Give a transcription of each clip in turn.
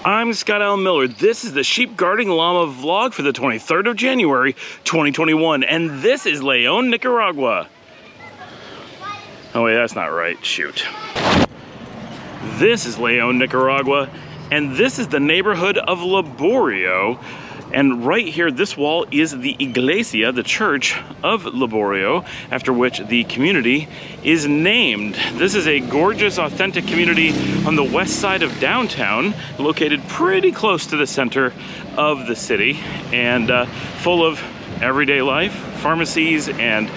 I'm Scott Allen Miller. This is the sheep guarding llama vlog for the 23rd of January, 2021, and this is León, Nicaragua. Oh wait, that's not right, shoot. This is León, Nicaragua, and this is the neighborhood of Laborio. And right here, this wall is the iglesia, the church of Laborio, after which the community is named. This is a gorgeous, authentic community on the west side of downtown, located pretty close to the center of the city, and full of everyday life, pharmacies and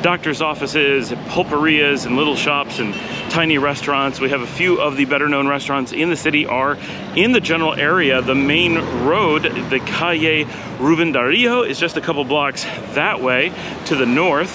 doctor's offices, pulperias and little shops and tiny restaurants. We have a few of the better known restaurants in the city are in the general area. The main road, the Calle Rubén Darío, is just a couple blocks that way to the north.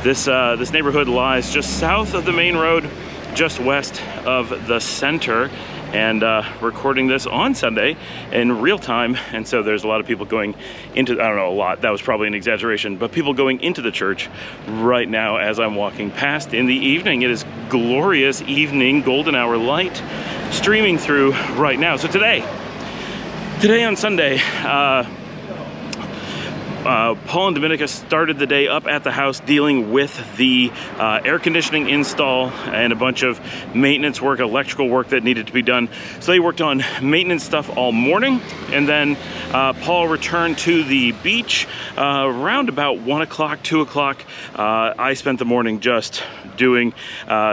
This neighborhood lies just south of the main road, just west of the center, and recording this on Sunday in real time. And so there's a lot of people going into, I don't know, a lot, that was probably an exaggeration, but people going into the church right now as I'm walking past in the evening. It is glorious evening, golden hour light streaming through right now. So today on Sunday, Paul and Dominica started the day up at the house dealing with the air conditioning install and a bunch of maintenance work, electrical work that needed to be done. So they worked on maintenance stuff all morning, and then Paul returned to the beach around about 1 o'clock, 2 o'clock. I spent the morning just doing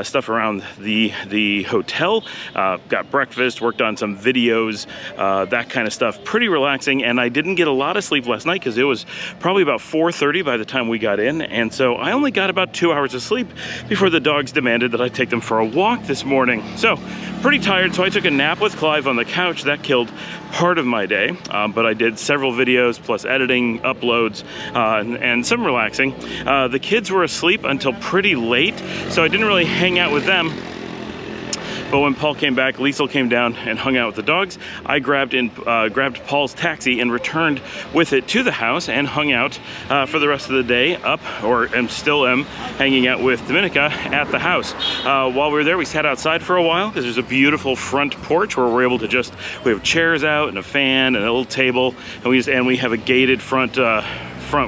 stuff around the hotel, got breakfast, worked on some videos, that kind of stuff. Pretty relaxing, and I didn't get a lot of sleep last night because it was probably about 4:30 by the time we got in, and so I only got about 2 hours of sleep before the dogs demanded that I take them for a walk this morning. So pretty tired, so I took a nap with Clive on the couch. That killed part of my day, but I did several videos plus editing, uploads, and some relaxing. The kids were asleep until pretty late, so I didn't really hang out with them. But when Paul came back, Liesel came down and hung out with the dogs. I grabbed Paul's taxi and returned with it to the house and hung out for the rest of the day still am hanging out with Dominica at the house. While we were there, we sat outside for a while because there's a beautiful front porch where we're able to we have chairs out and a fan and a little table, and we have a gated front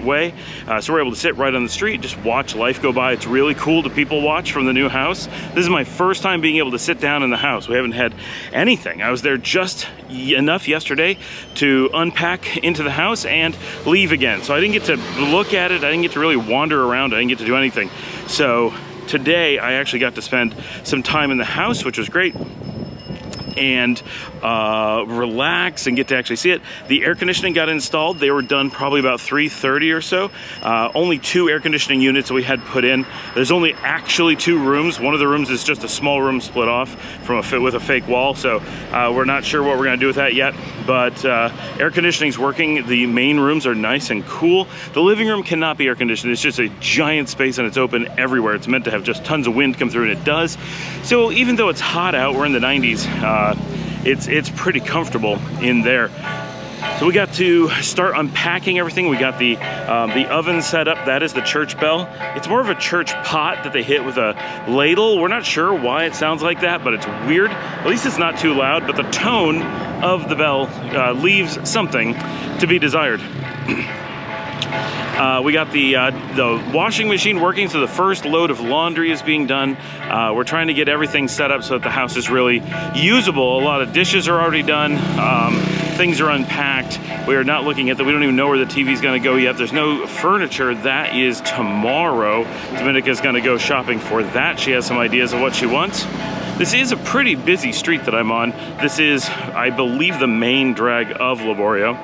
way, so we're able to sit right on the street, just watch life go by. It's really cool to people watch from the new house. This is my first time being able to sit down in the house. We haven't had anything. I was there just enough yesterday to unpack into the house and leave again, so I didn't get to look at it. I didn't get to really wander around. I didn't get to do anything. So today I actually got to spend some time in the house, which was great, and relax and get to actually see it. The air conditioning got installed. They were done probably about 3:30 or so. Only 2 air conditioning units we had put in. There's only actually 2 rooms. One of the rooms is just a small room split off with a fake wall, so we're not sure what we're gonna do with that yet, but air conditioning's working. The main rooms are nice and cool. The living room cannot be air conditioned. It's just a giant space and it's open everywhere. It's meant to have just tons of wind come through, and it does. So even though it's hot out, we're in the 90s, it's pretty comfortable in there. So we got to start unpacking everything. We got the oven set up. That is the church bell. It's more of a church pot that they hit with a ladle. We're not sure why it sounds like that, but it's weird. At least it's not too loud, but the tone of the bell leaves something to be desired. We got the washing machine working, so the first load of laundry is being done. We're trying to get everything set up so that the house is really usable. A lot of dishes are already done. Things are unpacked. We are not looking at we don't even know where the TV is going to go yet. There's no furniture. That is tomorrow. Dominica's going to go shopping for that. She has some ideas of what she wants. This is a pretty busy street that I'm on. This is, I believe, the main drag of Laborio.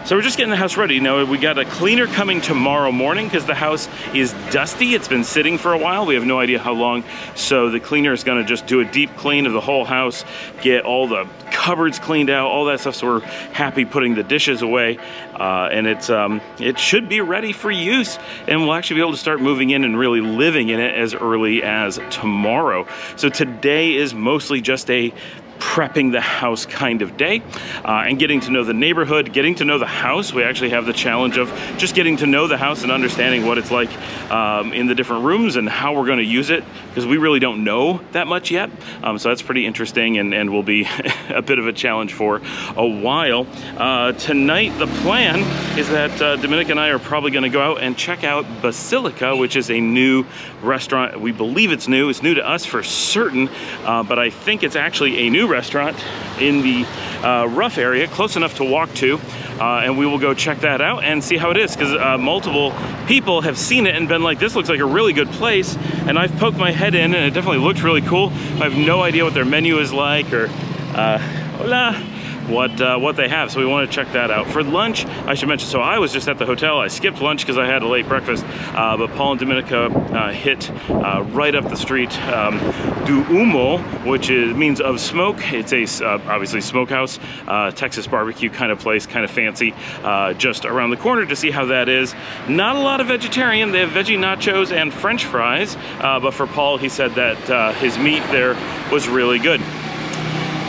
So we're just getting the house ready. Now, we got a cleaner coming tomorrow morning because the house is dusty. It's been sitting for a while. We have no idea how long. So the cleaner is gonna just do a deep clean of the whole house, get all the cupboards cleaned out, all that stuff. So we're happy putting the dishes away. And it should be ready for use. And we'll actually be able to start moving in and really living in it as early as tomorrow. So today is mostly just a prepping the house kind of day, and getting to know the neighborhood, getting to know the house. We actually have the challenge of just getting to know the house and understanding what it's like in the different rooms and how we're going to use it, because we really don't know that much yet. So that's pretty interesting and will be a bit of a challenge for a while. Tonight, the plan is that Dominica and I are probably going to go out and check out Basilica, which is a new restaurant. We believe it's new. It's new to us for certain, but I think it's actually a new restaurant in the rough area, close enough to walk to, and we will go check that out and see how it is, because multiple people have seen it and been like, this looks like a really good place, and I've poked my head in and it definitely looks really cool. I have no idea what their menu is like or what they have, so we want to check that out. For lunch, I should mention, so I was just at the hotel. I skipped lunch because I had a late breakfast, but Paul and Dominica hit right up the street do Humo, which means of smoke. It's a obviously smokehouse, Texas barbecue kind of place, kind of fancy, just around the corner to see how that is. Not a lot of vegetarian. They have veggie nachos and French fries, but for Paul, he said that his meat there was really good.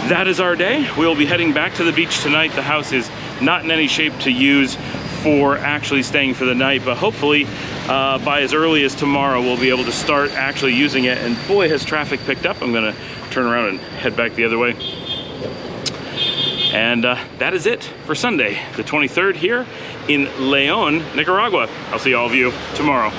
That is our day. We'll be heading back to the beach tonight. The house is not in any shape to use for actually staying for the night, but hopefully by as early as tomorrow we'll be able to start actually using it. And boy, has traffic picked up. I'm gonna turn around and head back the other way. And that is it for Sunday, the 23rd here in León, Nicaragua. I'll see all of you tomorrow.